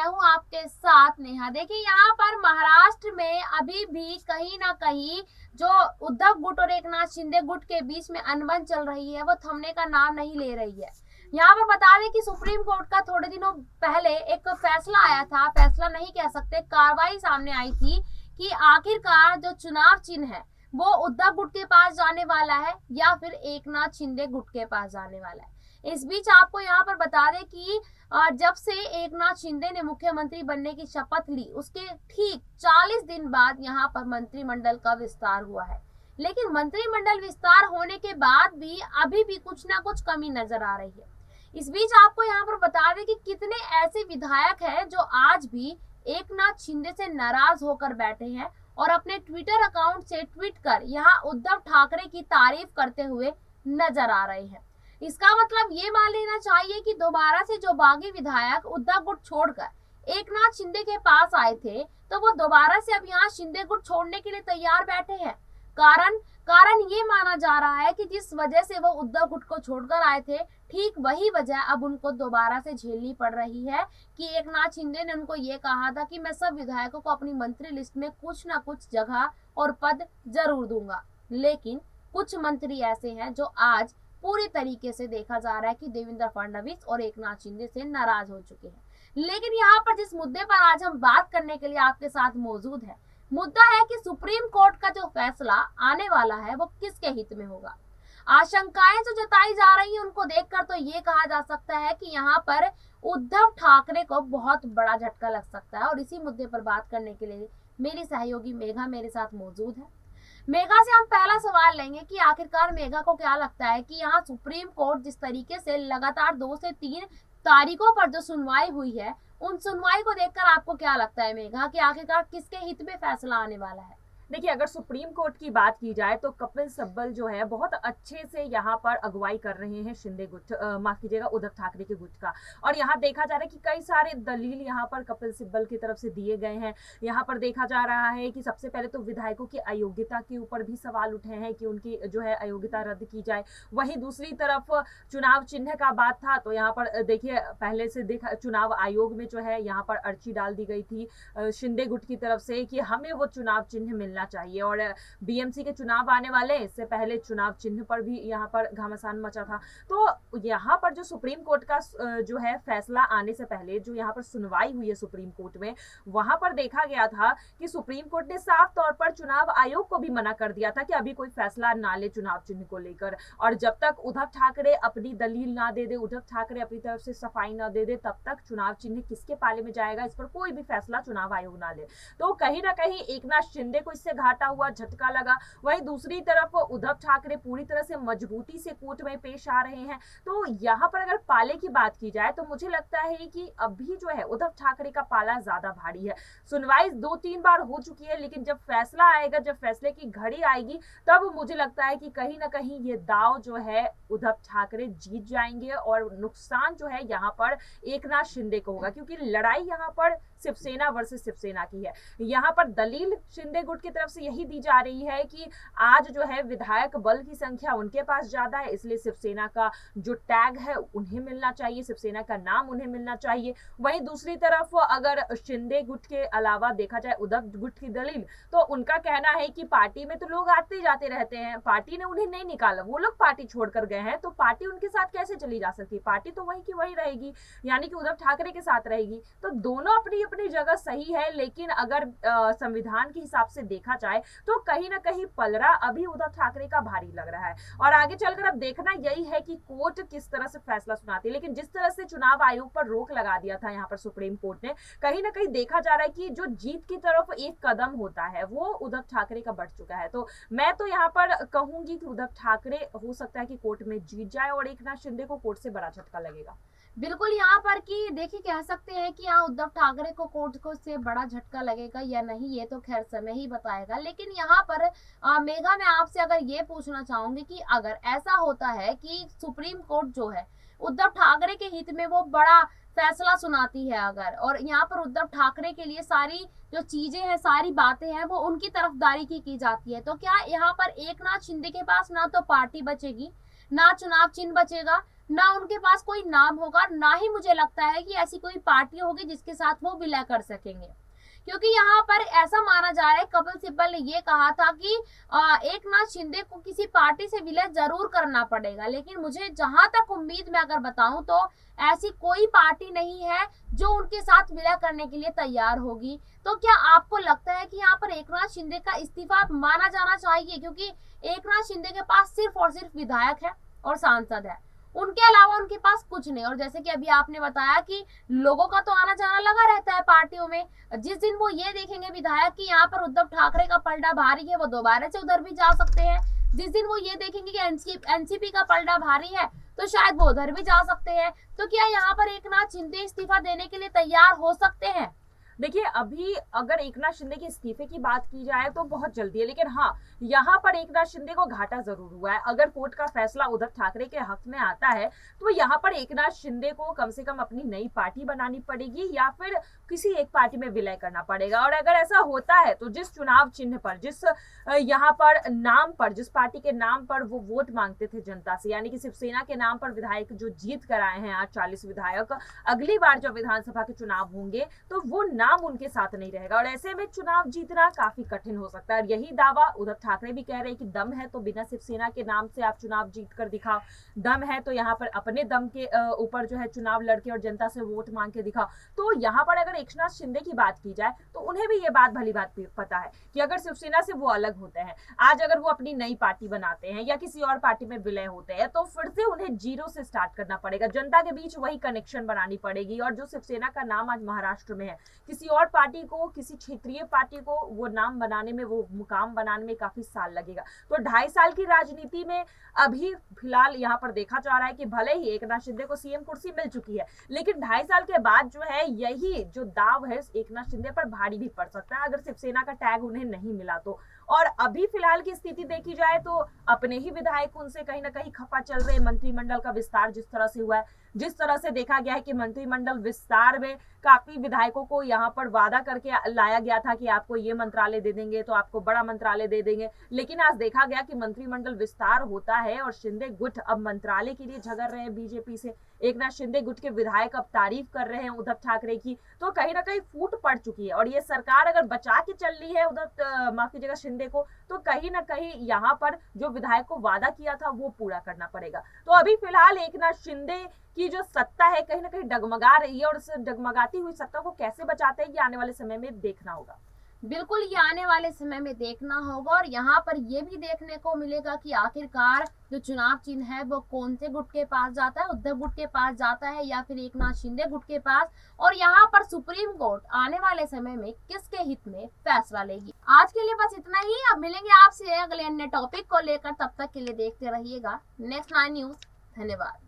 हूँ आपके साथ नेहा। देखिए यहाँ पर महाराष्ट्र में अभी भी कहीं ना कहीं जो उद्धव गुट और एकनाथ शिंदे गुट के बीच में अनबन चल रही है वो थमने का नाम नहीं ले रही है। यहाँ पर बता दें कि सुप्रीम कोर्ट का थोड़े दिनों पहले एक फैसला आया था, फैसला नहीं कह सकते, कार्रवाई सामने आई थी कि आखिरकार जो चुनाव चिन्ह है वो उद्धव गुट के पास जाने वाला है या फिर एकनाथ शिंदे गुट के पास जाने वाला है। इस बीच आपको यहाँ पर बता दें कि जब से एकनाथ शिंदे ने मुख्यमंत्री बनने की शपथ ली उसके ठीक 40 दिन बाद यहाँ पर मंत्रिमंडल का विस्तार हुआ है। लेकिन मंत्रिमंडल विस्तार होने के बाद भी अभी भी कुछ ना कुछ कमी नजर आ रही है। इस बीच आपको यहाँ पर बता दें कि कितने ऐसे विधायक हैं जो आज भी एकनाथ शिंदे से नाराज होकर बैठे हैं और अपने ट्विटर अकाउंट से ट्वीट कर यहाँ उद्धव ठाकरे की तारीफ करते हुए नजर आ रहे हैं। इसका मतलब ये मान लेना चाहिए कि दोबारा से जो बागी विधायक उद्धव गुट छोड़कर एकनाथ शिंदे के पास आए थे तो वो दोबारा से अब यहाँ शिंदे गुट छोड़ने के लिए तैयार बैठे हैं। कारण ये माना जा रहा है कि जिस वजह से वो उद्धव गुट को छोड़कर आए थे ठीक वही वजह अब उनको दोबारा से झेलनी पड़ रही है कि एकनाथ शिंदे ने उनको ये कहा था कि मैं सब विधायकों को अपनी मंत्री लिस्ट में कुछ ना कुछ जगह और पद जरूर दूंगा। लेकिन कुछ मंत्री ऐसे हैं जो आज पूरी तरीके से देखा जा रहा है कि देवेंद्र फडणवीस और एकनाथ शिंदे से नाराज हो चुके हैं। लेकिन यहाँ पर जिस मुद्दे पर आज हम बात करने के लिए आपके साथ मौजूद है, मुद्दा है कि सुप्रीम कोर्ट का जो फैसला आने वाला है वो किसके हित में होगा। आशंकाएं जो जताई जा रही हैं उनको देखकर तो ये कहा जा सकता है कि यहाँ पर उद्धव ठाकरे को बहुत बड़ा झटका लग सकता है। और इसी मुद्दे पर बात करने के लिए मेरी सहयोगी मेघा मेरे साथ मौजूद है। मेघा से हम पहला सवाल लेंगे कि आखिरकार मेघा को क्या लगता है कि यहाँ सुप्रीम कोर्ट जिस तरीके से लगातार 2 से 3 तारीखों पर जो सुनवाई हुई है उन सुनवाई को देखकर आपको क्या लगता है मेघा कि आखिरकार किसके हित में फैसला आने वाला है? देखिए, अगर सुप्रीम कोर्ट की बात की जाए तो कपिल सिब्बल जो है बहुत अच्छे से यहाँ पर अगुवाई कर रहे हैं शिंदे गुट, माफ कीजिएगा, उद्धव ठाकरे के गुट का। और यहाँ देखा जा रहा है कि कई सारे दलील यहाँ पर कपिल सिब्बल की तरफ से दिए गए हैं। यहाँ पर देखा जा रहा है कि सबसे पहले तो विधायकों की अयोग्यता के ऊपर भी सवाल उठे हैं कि उनकी जो है अयोग्यता रद्द की जाए। वहीं दूसरी तरफ चुनाव चिन्ह का बात था तो यहाँ पर देखिए पहले से देखा चुनाव आयोग में जो है यहाँ पर अर्जी डाल दी गई थी शिंदे गुट की तरफ से कि हमें वो चुनाव चिन्ह मिलना चाहिए। और बीएमसी के चुनाव आने वाले, इससे पहले चुनाव चिन्ह पर भी यहाँ पर घमासान मचा था। तो यहाँ पर जो सुप्रीम कोर्ट का जो है फैसला आने से पहले जो यहाँ पर सुनवाई हुई है सुप्रीम कोर्ट में, वहां पर देखा गया था कि सुप्रीम कोर्ट ने साफ तौर पर चुनाव आयोग को भी मना कर दिया था कि अभी कोई फैसला ना ले चुनाव चिन्ह को लेकर। और जब तक उद्धव ठाकरे अपनी दलील ना दे दे, उद्धव ठाकरे अपनी तरफ से सफाई ना दे दे, तब तक चुनाव चिन्ह किसके पाले में जाएगा इस पर कोई भी फैसला चुनाव आयोग ना ले। तो कहीं ना कहीं एकनाथ शिंदे को से घाटा हुआ, झटका लगा। वहीं दूसरी तरफ उद्धव ठाकरे पूरी तरह से मजबूती से कोर्ट में पेश आ रहे हैं। तो यहाँ पर अगर पाले की बात की जाए तो मुझे लगता है कि अभी जो है उद्धव ठाकरे का पाला ज्यादा भारी है। सुनवाई 2-3 बार हो चुकी है, लेकिन जब फैसला आएगा, जब फैसले की घड़ी आएगी, तब मुझे लगता है कि कहीं ना कहीं ये दाव जो है उद्धव ठाकरे जीत जाएंगे और नुकसान जो है यहाँ पर एकनाथ शिंदे को होगा, क्योंकि लड़ाई यहाँ पर शिवसेना वर्सेस शिवसेना की है। यहाँ पर दलील शिंदे गुट की तरफ से यही दी जा रही है कि आज जो है विधायक बल की संख्या उनके पास ज्यादा है, इसलिए शिवसेना का जो टैग है उन्हें मिलना चाहिए, शिवसेना का नाम उन्हें मिलना चाहिए। वहीं दूसरी तरफ अगर शिंदे गुट के अलावा देखा जाए उद्धव गुट की दलील, तो उनका कहना है कि पार्टी में तो लोग आते जाते रहते हैं, पार्टी ने उन्हें नहीं निकाला, वो लोग पार्टी छोड़कर गए हैं, तो पार्टी उनके साथ कैसे चली जा सकती? पार्टी तो वही की वही रहेगी, यानी कि उद्धव ठाकरे के साथ रहेगी। तो दोनों अपनी अपनी जगह सही है, लेकिन अगर संविधान के हिसाब से देखा जाए तो कहीं ना कहीं पलड़ा अभी उद्धव ठाकरे का भारी लग रहा है। और आगे चलकर अब देखना यही है कि कोर्ट किस तरह से फैसला सुनाती है। लेकिन जिस तरह से चुनाव आयोग पर रोक लगा दिया था यहाँ पर सुप्रीम कोर्ट ने, कहीं ना कहीं देखा जा रहा है कि जो जीत की तरफ एक कदम होता है वो उद्धव ठाकरे का बढ़ चुका है। तो मैं तो यहाँ पर कहूंगी कि उद्धव ठाकरे हो सकता है कि कोर्ट में जीत जाए और एकनाथ शिंदे को कोर्ट से बड़ा झटका लगेगा। बिल्कुल यहाँ पर कि देखिए कह सकते हैं कि यहाँ उद्धव ठाकरे को कोर्ट को से बड़ा झटका लगेगा या नहीं ये तो खैर समय ही बताएगा। लेकिन यहाँ पर मेघा मैं आपसे अगर ये पूछना चाहूंगी कि अगर ऐसा होता है कि सुप्रीम कोर्ट जो है उद्धव ठाकरे के हित में वो बड़ा फैसला सुनाती है अगर, और यहाँ पर उद्धव ठाकरे के लिए सारी जो चीजें हैं, सारी बातें हैं वो उनकी तरफदारी की जाती है, तो क्या यहाँ पर एकनाथ शिंदे के पास ना तो पार्टी बचेगी, ना चुनाव चिन्ह बचेगा, ना उनके पास कोई नाम होगा, ना ही मुझे लगता है कि ऐसी कोई पार्टी होगी जिसके साथ वो विलय कर सकेंगे। क्योंकि यहाँ पर ऐसा माना जा रहा है, कपिल सिब्बल ने ये कहा था कि एकनाथ शिंदे को किसी पार्टी से विलय जरूर करना पड़ेगा, लेकिन मुझे जहां तक उम्मीद मैं अगर बताऊं तो ऐसी कोई पार्टी नहीं है जो उनके साथ विलय करने के लिए तैयार होगी। तो क्या आपको लगता है कि यहाँ पर एकनाथ शिंदे का इस्तीफा माना जाना चाहिए? क्योंकि एकनाथ शिंदे के पास सिर्फ और सिर्फ विधायक है और सांसद है, उनके अलावा उनके पास कुछ नहीं। और जैसे कि अभी आपने बताया कि लोगों का तो आना जाना लगा रहता है पार्टियों में, जिस दिन वो ये देखेंगे विधायक कि यहाँ पर उद्धव ठाकरे का पलड़ा भारी है, वो दोबारा से उधर भी जा सकते हैं। जिस दिन वो ये देखेंगे कि एनसीपी का पलड़ा भारी है, तो शायद वो उधर भी जा सकते हैं। तो क्या यहाँ पर एकनाथ शिंदे इस्तीफा देने के लिए तैयार हो सकते हैं? देखिए, अभी अगर एकनाथ शिंदे के इस्तीफे की बात की जाए तो बहुत जल्दी है, लेकिन हाँ, यहाँ पर एकनाथ शिंदे को घाटा जरूर हुआ है। अगर कोर्ट का फैसला उद्धव ठाकरे के हक में आता है तो यहाँ पर एकनाथ शिंदे को कम से कम अपनी नई पार्टी बनानी पड़ेगी या फिर किसी एक पार्टी में विलय करना पड़ेगा। और अगर ऐसा होता है तो जिस चुनाव चिन्ह पर, जिस यहाँ पर नाम पर, जिस पार्टी के नाम पर वो वोट मांगते थे जनता से, यानी कि शिवसेना के नाम पर विधायक जो जीत कर आए हैं आज 40 विधायक, अगली बार जब विधानसभा के चुनाव होंगे तो वो नाम उनके साथ नहीं रहेगा और ऐसे में चुनाव जीतना काफी कठिन हो सकता है। और यही दावा उद्धव ठाकरे भी कह रहे हैं कि दम है तो बिना शिवसेना के नाम से आप चुनाव जीत कर दिखाओ, दम है तो यहाँ पर अपने दम के ऊपर जो है चुनाव लड़के और जनता से वोट मांग के दिखाओ। तो यहाँ पर अगर एकनाथ शिंदे की बात की जाए तो उन्हें भी ये बात भली बात पता है कि अगर शिवसेना से वो अलग होते हैं, आज अगर वो अपनी नई पार्टी बनाते हैं या किसी और पार्टी में विलय होते हैं, तो फिर से उन्हें जीरो से स्टार्ट करना पड़ेगा, जनता के बीच वही कनेक्शन बनानी पड़ेगी। और जो शिवसेना का नाम आज महाराष्ट्र में है, किसी और पार्टी को, किसी क्षेत्रीय पार्टी को वो नाम बनाने में, वो मुकाम बनाने में काफी साल लगेगा। तो 2.5 साल की राजनीति में अभी फिलहाल यहाँ पर देखा जा रहा है कि भले ही एकनाथ शिंदे को सीएम कुर्सी मिल चुकी है, लेकिन 2.5 साल के बाद जो है यही जो दाव है एकनाथ शिंदे पर भारी भी पड़ सकता है अगर शिवसेना का टैग उन्हें नहीं मिला तो। और अभी फिलहाल की स्थिति देखी जाए तो अपने ही विधायक उनसे कहीं ना कहीं खफा चल रहे हैं। मंत्रिमंडल का विस्तार जिस तरह से हुआ है, जिस तरह से देखा गया है कि मंत्रिमंडल विस्तार में काफी विधायकों को यहाँ पर वादा करके लाया गया था कि आपको ये मंत्रालय दे देंगे, तो आपको बड़ा मंत्रालय दे देंगे, लेकिन आज देखा गया कि मंत्रिमंडल विस्तार होता है और शिंदे गुट अब मंत्रालय के लिए झगड़ रहे हैं बीजेपी से। एकनाथ शिंदे गुट के विधायक अब तारीफ कर रहे हैं उद्धव ठाकरे की, तो कहीं ना कहीं फूट पड़ चुकी है। और ये सरकार अगर बचा के चल रही है उद्धव, माफ कीजिएगा, शिंदे को, तो कहीं ना कहीं यहाँ पर जो विधायक को वादा किया था वो पूरा करना पड़ेगा। तो अभी फिलहाल एकनाथ शिंदे की जो सत्ता है कहीं ना कहीं डगमगा रही है और उस डगमगाती हुई सत्ता को कैसे बचाते हैं ये आने वाले समय में देखना होगा। बिल्कुल, ये आने वाले समय में देखना होगा। और यहाँ पर ये भी देखने को मिलेगा कि आखिरकार जो चुनाव चिन्ह है वो कौन से गुट के पास जाता है, उद्धव गुट के पास जाता है या फिर एकनाथ शिंदे गुट के पास। और यहाँ पर सुप्रीम कोर्ट आने वाले समय में किसके हित में फैसला लेगी। आज के लिए बस इतना ही। अब मिलेंगे आपसे अगले अन्य टॉपिक को लेकर, तब तक के लिए देखते रहिएगा नेक्स्ट 9 न्यूज। धन्यवाद।